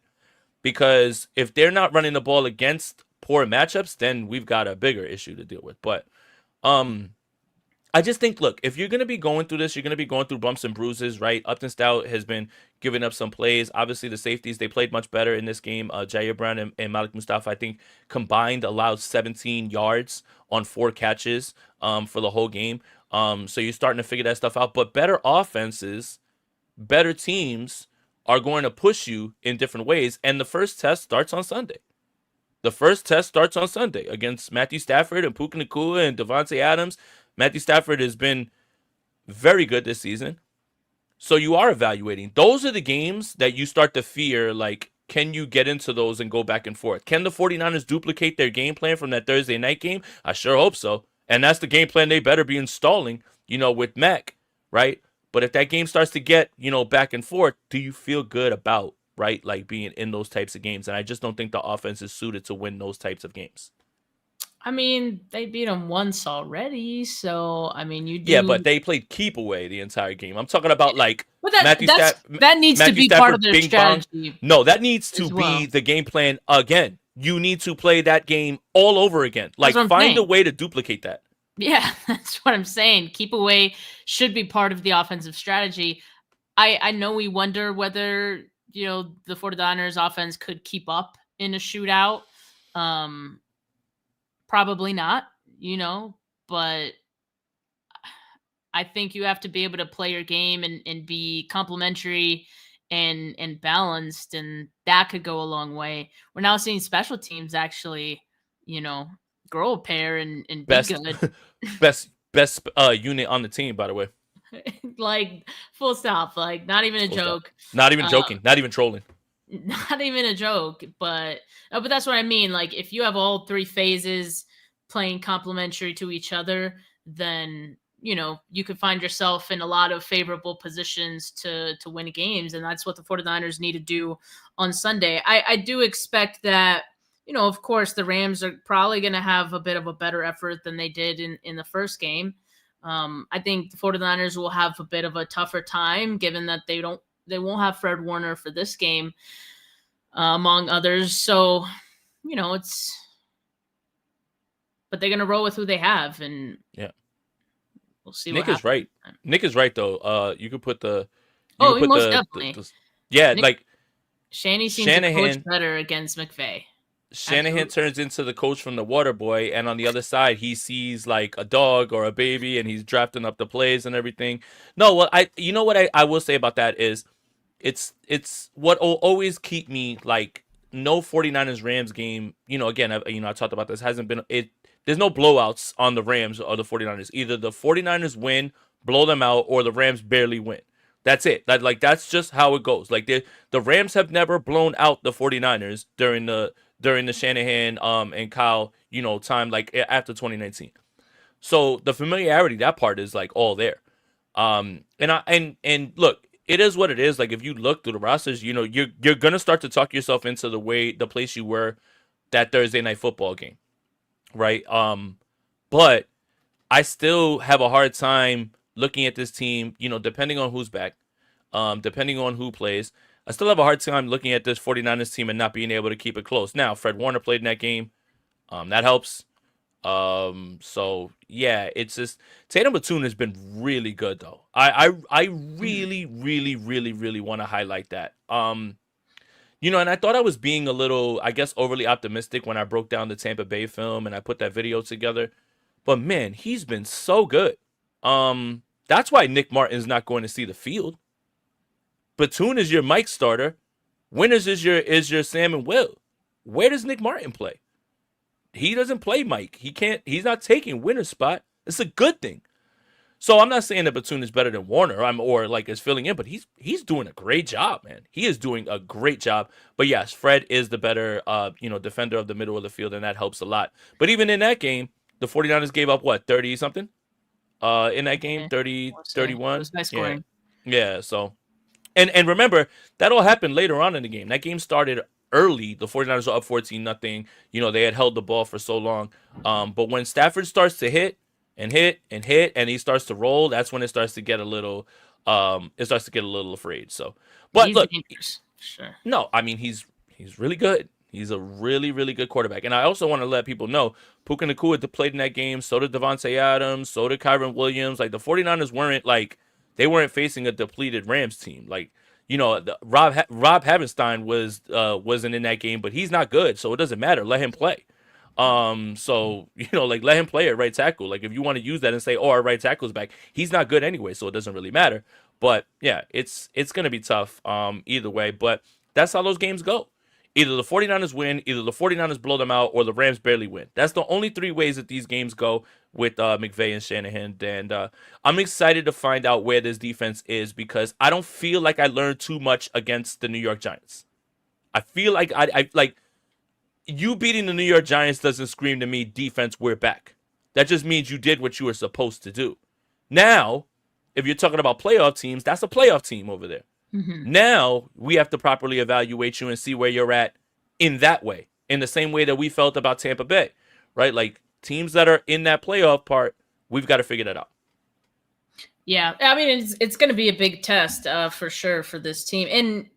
Because if they're not running the ball against poor matchups, then we've got a bigger issue to deal with. But I just think, look, if you're going to be going through this, you're going to be going through bumps and bruises, right? Upton Stout has been giving up some plays. Obviously, the safeties, they played much better in this game. Jair Brown and Malik Mustafa, I think, combined allowed 17 yards on 4 catches for the whole game. So you're starting to figure that stuff out. But better offenses, better teams are going to push you in different ways. And the first test starts on Sunday. Against Matthew Stafford and Puka Nacua and Devontae Adams. Matthew Stafford has been very good this season. So you are evaluating. Those are the games that you start to fear, can you get into those and go back and forth? Can the 49ers duplicate their game plan from that Thursday night game? I sure hope so. And that's the game plan they better be installing, with Mac, right? But if that game starts to get, back and forth, do you feel good about, right, like being in those types of games? And I just don't think the offense is suited to win those types of games. I mean, they beat them once already, so I mean, you Yeah, but do. they played keep away the entire game. I'm talking about like But that needs to Matthew be part of Stafford, their Bing Bong. strategy No, that needs to as be well. the game plan again. You need to play that game all over again. That's Like what I'm find a saying. way to duplicate that. Yeah, that's what I'm saying. Keep away should be part of the offensive strategy. I know we wonder whether, the 49ers offense could keep up in a shootout. Um, Probably not, but I think you have to be able to play your game and be complementary and balanced, and that could go a long way. We're now seeing special teams actually, you know, grow a pair and be Best good. best unit on the team, by the way. Like full stop, like not even a Full stop. joke. Not even Um, joking. Not even trolling. not even a joke, but that's what I mean. Like if you have all three phases playing complementary to each other, then you could find yourself in a lot of favorable positions to win games, and that's what the 49ers need to do on Sunday. I do expect that, of course the Rams are probably going to have a bit of a better effort than they did in the first game. I think the 49ers will have a bit of a tougher time given that they won't have Fred Warner for this game, among others. So, it's but they're gonna roll with who they have, and Yeah. we'll see what Nick is happens. right. Nick is right though. You could put the you Oh, could put most definitely. yeah, Nick like Shanny seems to coach Shanahan better against McVay. Shanahan Absolutely. turns into the coach from the Water Boy, and on the other side, he sees like a dog or a baby, and he's drafting up the plays and everything. No, well, you know what I will say about that is, it's what will always keep me like no 49ers Rams game. Again, I talked about this, hasn't been it. There's no blowouts on the Rams or the 49ers. Either the 49ers win, blow them out, or the Rams barely win. That's it. That's just how it goes. Like the Rams have never blown out the 49ers during the Shanahan and Kyle, time like after 2019. So the familiarity, that part is like all there. And look, it is what it is. Like if you look through the rosters, you're gonna start to talk yourself into the place you were that Thursday night football game, right? But I still have a hard time looking at this team, depending on who's back, depending on who plays. I still have a hard time looking at this 49ers team and not being able to keep it close. Now, Fred Warner played in that game. That helps. So yeah, it's just Tatum Batune has been really good though. I Mhm. really, really, really, really want to highlight that. And I thought I was being a little, I guess, overly optimistic when I broke down the Tampa Bay film and I put that video together. But man, he's been so good. That's why Nick Martin's not going to see the field. Batune is your Mike starter. Winters is your Sam and Will. Where does Nick Martin play? He doesn't play Mike. He can't. He's not taking Winter's spot. It's a good thing. So I'm not saying that Batune is better than Warner, or like is filling in, but he's doing a great job, man. He is doing a great job. But yes, Fred is the better defender of the middle of the field, and that helps a lot. But even in that game, the 49ers gave up what, 30 something? In that game, Yeah, 30, we'll say it 31? was high Yeah. scoring. Yeah, so and remember, that all happened later on in the game. That game started early. The 49ers were up 14 nothing. They had held the ball for so long. But when Stafford starts to hit and hit and hit and he starts to roll, that's when it starts to get a little afraid. So, but He's look, dangerous, sure. no, I mean he's really good. He's a really, really good quarterback. And I also want to let people know Puka Nacua played in that game. So did Devontae Adams. So did Kyron Williams. Like the 49ers weren't facing a depleted Rams team. Like, Rob Havenstein wasn't in that game, but he's not good, so it doesn't matter. Let him play. So like let him play at right tackle. Like if you want to use that and say, oh, our right tackle's back, he's not good anyway, so it doesn't really matter. But yeah, it's gonna be tough. Either way, but that's how those games go. Either the 49ers win, either the 49ers blow them out, or the Rams barely win. That's the only three ways that these games go with McVay and Shanahan. And I'm excited to find out where this defense is because I don't feel like I learned too much against the New York Giants. I feel like I like you beating the New York Giants doesn't scream to me defense, we're back. That just means you did what you were supposed to do. Now, if you're talking about playoff teams, that's a playoff team over there. Hmm. Now we have to properly evaluate you and see where you're at in that way, in the same way that we felt about Tampa Bay, right? Like teams that are in that playoff part, we've got to figure that out. Yeah, I mean it's going to be a big test for sure for this team, and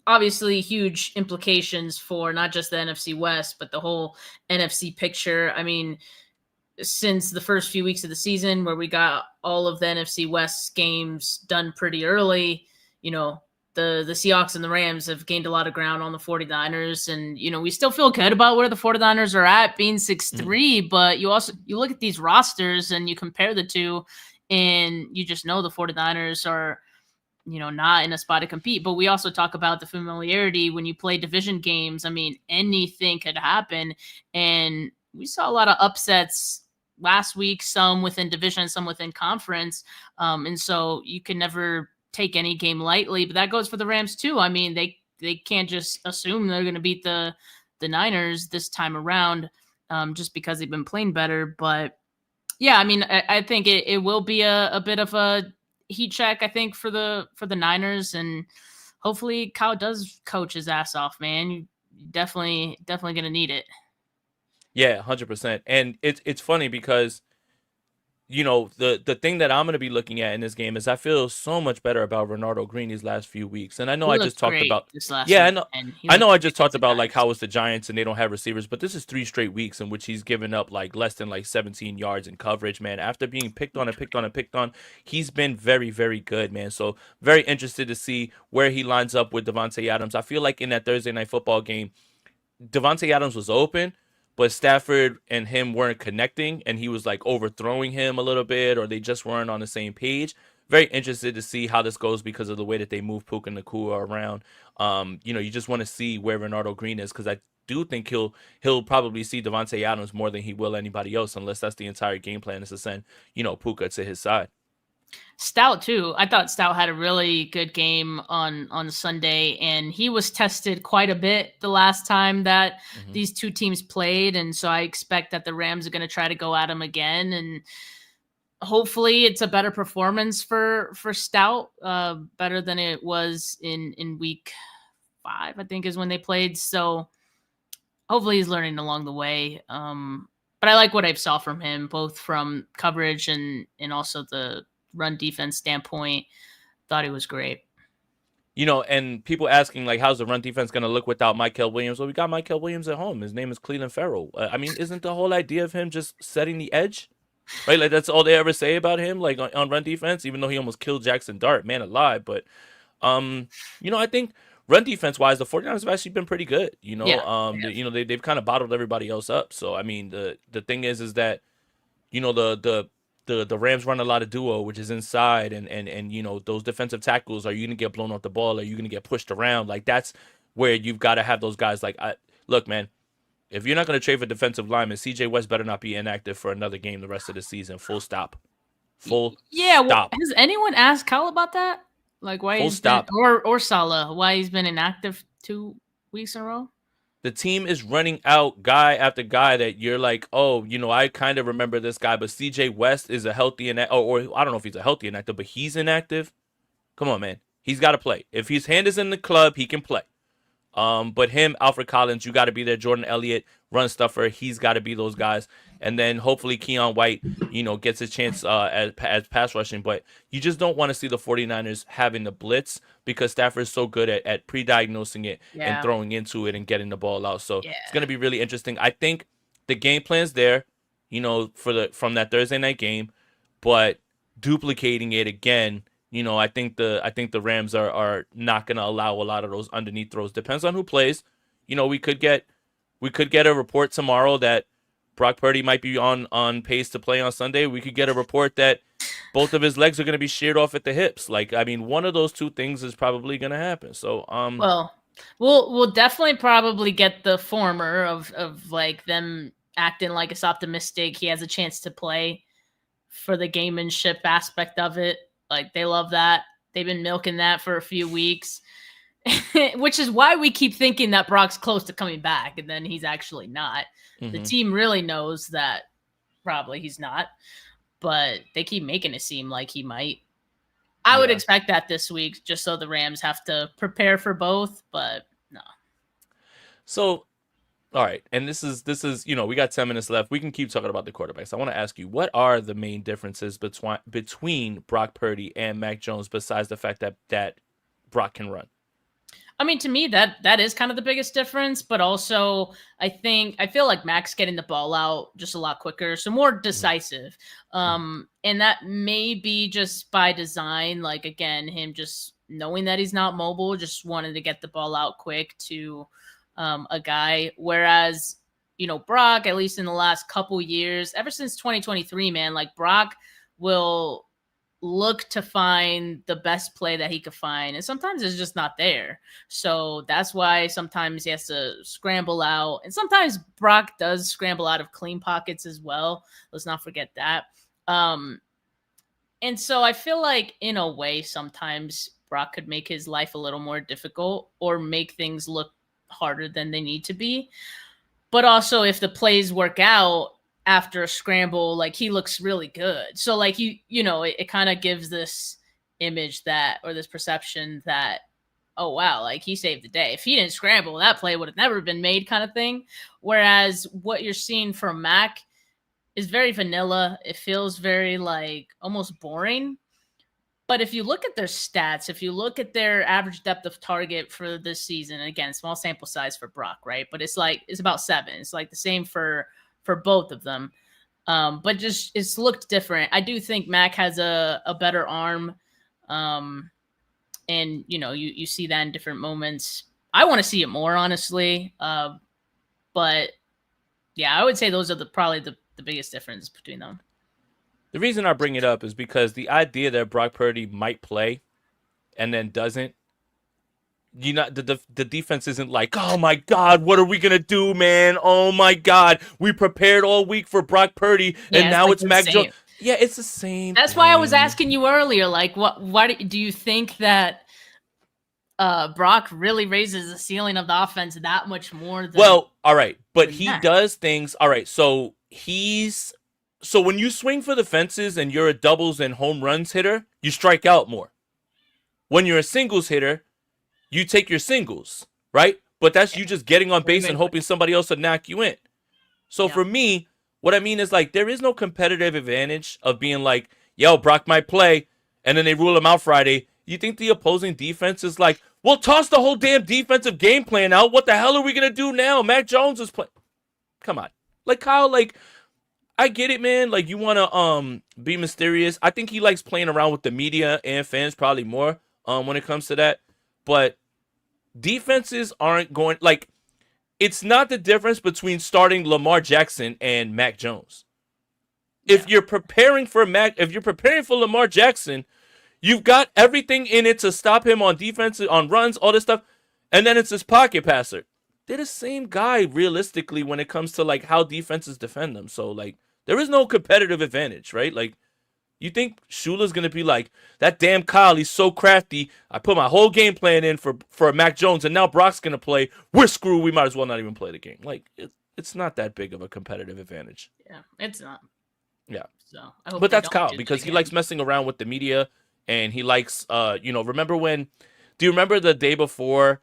obviously huge implications for not just the NFC West but the whole NFC picture. I mean, since the first few weeks of the season where we got all of the NFC West games done pretty early, you know, the Seahawks and the Rams have gained a lot of ground on the 49ers, and we still feel good about where the 49ers are at being 6-3, but you look at these rosters and you compare the two and you just know the 49ers are not in a spot to compete. But we also talk about the familiarity when you play division games. I mean, anything could happen. And we saw a lot of upsets last week, some within division, some within conference. And so you can never take any game lightly, but that goes for the Rams too. I mean, they can't just assume they're going to beat the Niners this time around just because they've been playing better. But yeah, I mean, I think it will be a bit of a heat check, I think, for the Niners, and hopefully Kyle does coach his ass off, man. You definitely gonna need it. Yeah, 100%. And it's funny because the thing that I'm going to be looking at in this game is I feel so much better about Renardo Green these last few weeks. And I know He I just looked talked great about this last yeah, week, and he I looked know I great just against talked the about like Giants. how it's the Giants and they don't have receivers, but this is 3 straight weeks in which he's given up like less than like 17 yards in coverage, man. After being picked on and picked on and picked on, he's been very, very good, man. So very interested to see where he lines up with Devontae Adams. I feel like in that Thursday night football game, Devontae Adams was open, but Stafford and him weren't connecting, and he was like overthrowing him a little bit, or they just weren't on the same page. Very interested to see how this goes because of the way that they move Puka Nakua around. You just want to see where Renardo Green is because I do think he'll probably see Devontae Adams more than he will anybody else, unless that's the entire game plan is to send Puka to his side. Stout too. I thought Stout had a really good game on Sunday, and he was tested quite a bit the last time that Mm-hmm. these two teams played, and so I expect that the Rams are going to try to go at him again, and hopefully it's a better performance for Stout, better than it was in week 5, I think is when they played. So hopefully he's learning along the way. But I like what I saw from him, both from coverage and also the run defense standpoint. Thought he was great. And people asking like, how's the run defense going to look without Michael Williams? Well, we got Michael Williams at home. His name is Cleveland Farrell. I mean, isn't the whole idea of him just setting the edge? Right, like that's all they ever say about him, like on run defense. Even though he almost killed Jackson Dart, man alive. But um, I think run defense wise, the 49ers have actually been pretty good. Yeah. They've kind of bottled everybody else up. So I mean, the thing is that the Rams run a lot of duo, which is inside, and those defensive tackles. Are you gonna get blown off the ball? Are you gonna get pushed around? Like that's where you've got to have those guys. Like, look, man, if you're not going to trade for defensive linemen, CJ West better not be inactive for another game the rest of the season. Full stop. Full Yeah. Well, stop. has anyone asked Kyle about that? Like why Full he's been stop. or Salah, why he's been inactive 2 weeks in a row? The team is running out guy after guy that you're like, oh, I kind of remember this guy, but CJ West is a healthy or I don't know if he's a healthy inactive, but he's inactive. Come on, man. He's got to play. If his hand is in the club, he can play. But him, Alfred Collins, you got to be there. Jordan Elliott, run stuffer, he's got to be those guys. And then hopefully Keon White, gets his chance as pass rushing. But you just don't want to see the 49ers having the blitz because Stafford's so good at pre-diagnosing it and Yeah. throwing into it and getting the ball out. So Yeah. it's going to be really interesting. I think the game plan's there, from that Thursday night game, but duplicating it again. I think the Rams are not going to allow a lot of those underneath throws. Depends on who plays. We could get a report tomorrow that Brock Purdy might be on pace to play on Sunday. We could get a report that both of his legs are going to be sheared off at the hips. Like, I mean, one of those two things is probably going to happen. So, Well, we'll definitely probably get the former of like them acting like it's optimistic. He has a chance to play for the gamemanship aspect of it. Like they love that. They've been milking that for a few weeks. which is why we keep thinking that Brock's close to coming back, and then he's actually not. The Mm-hmm. team really knows that probably he's not, but they keep making it seem like he might. I would Yeah. expect that this week, just so the Rams have to prepare for both, but no. So, all right, and this is we got 10 minutes left. We can keep talking about the quarterbacks. I want to ask you, what are the main differences between Brock Purdy and Mac Jones besides the fact that Brock can run? I mean, to me, that is kind of the biggest difference, but also I feel like Mac's getting the ball out just a lot quicker, so more decisive. And that may be just by design. Like again, him just knowing that he's not mobile, just wanted to get the ball out quick to a guy. Whereas, Brock, at least in the last couple years, ever since 2023, man, like Brock will look to find the best play that he could find, and sometimes it's just not there. So that's why sometimes he has to scramble out, and sometimes Brock does scramble out of clean pockets as well. Let's not forget that. And so I feel like in a way sometimes Brock could make his life a little more difficult or make things look harder than they need to be. But also if the plays work out after a scramble, like he looks really good. So like it kind of gives this image that, or this perception that, oh wow, like he saved the day. If he didn't scramble, that play would have never been made, kind of thing. Whereas what you're seeing from Mac is very vanilla. It feels very like almost boring. But if you look at their stats, if you look at their average depth of target for this season, again, small sample size for Brock, right? But it's about 7. It's like the same for both of them. But just it's looked different. I do think Mac has a better arm. And you see that in different moments. I want to see it more, honestly. But yeah, I would say those are probably the biggest difference between them. The reason I bring it up is because the idea that Brock Purdy might play and then doesn't, the defense isn't like, oh my God, what are we gonna do, man? Oh my God, we prepared all week for Brock Purdy, and Yeah, it's now like it's the Mac Jones. same. Yeah, it's the same That's why I was thing. asking you earlier, like, why do you think that Brock really raises the ceiling of the offense that much more than Well, all right, but he Mac? does things. All right, so when you swing for the fences and you're a doubles and home runs hitter, you strike out more. When you're a singles hitter, you take your singles, right? But that's Yeah. you just getting on What do you base and mean? hoping somebody else will knock you in. So Yeah. for me, what I mean is like there is no competitive advantage of being like, yo, Brock might play, and then they rule him out Friday. You think the opposing defense is like, well, toss the whole damn defensive game plan out. What the hell are we gonna do now? Mac Jones is playing. Come on, like Kyle, like I get it, man. Like you wanna be mysterious. I think he likes playing around with the media and fans probably more when it comes to that. But defenses aren't going like it's not the difference between starting Lamar Jackson and Mac Jones. Yeah. If you're preparing for Lamar Jackson, you've got everything in it to stop him on defense, on runs, all this stuff, and then it's his pocket passer. They're the same guy realistically when it comes to like how defenses defend them. So like there is no competitive advantage, right? Like you think Shula's gonna be like that damn Kyle? He's so crafty. I put my whole game plan in for Mac Jones, and now Brock's gonna play. We're screwed. We might as well not even play the game. Like it's not that big of a competitive advantage. Yeah. It's not. Yeah, So I hope but they that's don't Kyle do that because he again. likes messing around with the media, and he likes remember when? Do you remember the day before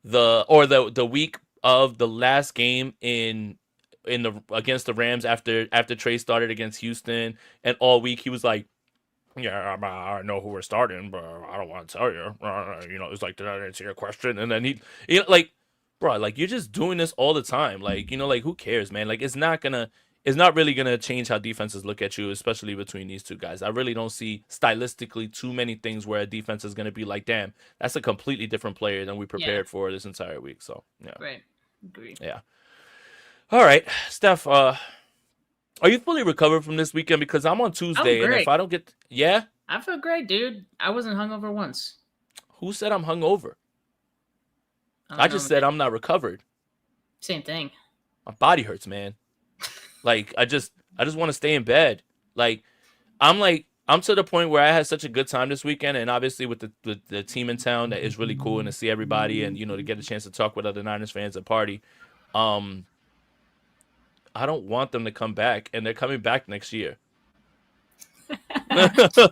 the week of the last game in the against the Rams after Trey started against Houston, and all week he was like, yeah, I know who we're starting, but I don't want to tell you. It's like, did I answer your question? And then like, bro, like you're just doing this all the time. Like, like who cares, man? Like, it's not really gonna change how defenses look at you, especially between these two guys. I really don't see stylistically too many things where a defense is gonna be like, damn, that's a completely different player than we Yeah. prepared for this entire week. So, yeah, Right. Agree. yeah. All right, Steph. Are you fully recovered from this weekend? Because I'm on I'm Tuesday, and if great. I don't get, yeah, I feel great, dude. I wasn't hungover once. who said I'm hungover? I I don't know, just said man. I'm not recovered. Same thing. My body hurts, man. Like I just want to stay in bed. Like I'm like I'm to the point where I had such a good time this weekend, and obviously with the team in town, that is really cool, and to see everybody, and to get a chance to talk with other Niners fans and party. Um, I don't want them to come back, and they're coming back next year.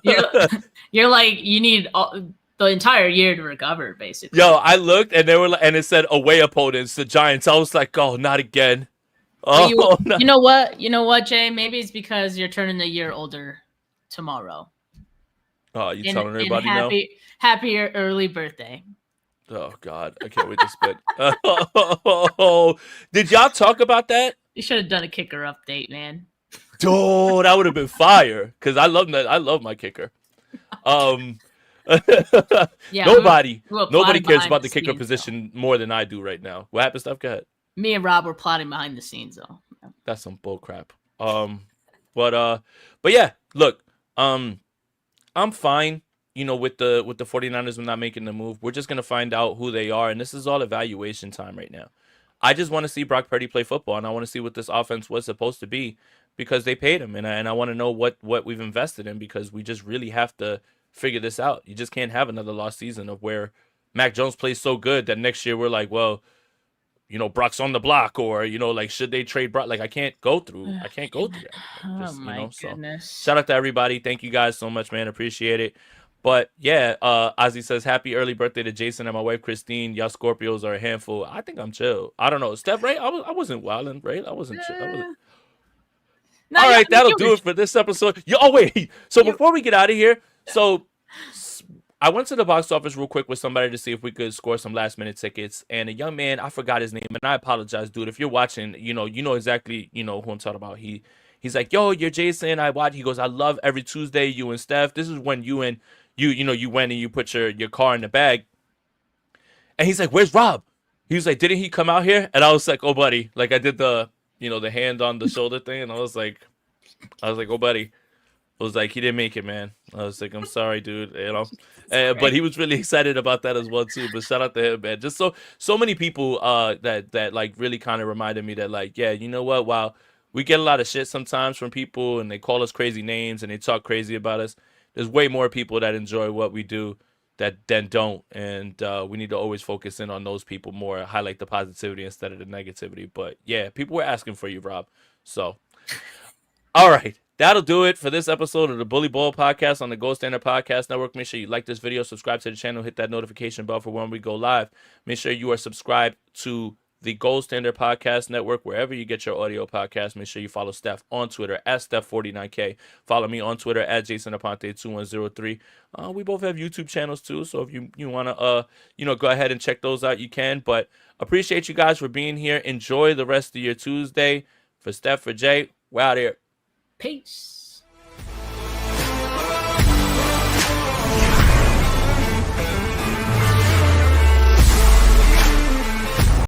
you're you're like you need the entire year to recover, basically. Yo, I looked and they were and it said away opponents, the Giants. I was like, oh, not again. But Oh, no. you know what? You know what, Jay? Maybe it's because you're turning a year older tomorrow. Oh, you And, telling everybody now? happy early birthday. Oh God, I can't wait to spit. Oh, did y'all talk about that? You should have done a kicker update, man. Dude, that would have been fire. Cause I love that. I love my kicker. Um, Yeah, nobody plotting cares behind about the the kicker scenes, position more than I do right now. What happened, Steph? Go ahead. Me and Rob were plotting behind the scenes, though. That's some bull crap. But yeah, look, I'm fine, with the 49ers not making the move. We're just gonna find out who they are, and this is all evaluation time right now. I just want to see Brock Purdy play football, and I want to see what this offense was supposed to be because they paid him, and I want to know what we've invested in because we just really have to figure this out. You just can't have another lost season of where Mac Jones plays so good that next year we're like, well, Brock's on the block, or like, should they trade Brock? Like, I can't go through that. Like, Oh just, my so goodness. shout out to everybody. Thank you guys so much, man. Appreciate it. But yeah, Ozzy says happy early birthday to Jason and my wife Christine. Y'all Scorpios are a handful. I think I'm chill. I don't know, Steph. Right? I wasn't wilding. Right? I wasn't chill. I wasn't. No, All yeah, right, that'll do it for this episode. Oh wait. So before we get out of here, so I went to the box office real quick with somebody to see if we could score some last minute tickets, and a young man, I forgot his name, and I apologize, dude. If you're watching, you know exactly, who I'm talking about. He's like, yo, you're Jason. I watch. He goes, I love every Tuesday. You and Steph. This is when you went and you put your car in the bag. And he's like, where's Rob? He was like, didn't he come out here? And I was like, oh buddy, like I did the hand on the shoulder thing, and I was like, oh buddy. I was like, he didn't make it, man. I was like, I'm sorry, dude. But he was really excited about that as well too. But shout out to him, man. Just so many people that like really kind of reminded me that, like, yeah, you know what? While we get a lot of shit sometimes from people and they call us crazy names and they talk crazy about us, there's way more people that enjoy what we do that then don't, and we need to always focus in on those people more, highlight the positivity instead of the negativity. But yeah, people were asking for you, Rob. So all right. That'll do it for this episode of the Bully Ball Podcast on the Gold Standard Podcast Network. Make sure you like this video, subscribe to the channel, hit that notification bell for when we go live. Make sure you are subscribed to the Gold Standard Podcast Network wherever you get your audio podcast. Make sure you follow Steph on Twitter at Steph49K. Follow me on Twitter at JasonAponte2103. We both have YouTube channels too, so if you want to go ahead and check those out, you can. But appreciate you guys for being here. Enjoy the rest of your Tuesday. For Steph, for Jay, we're out here. Peace.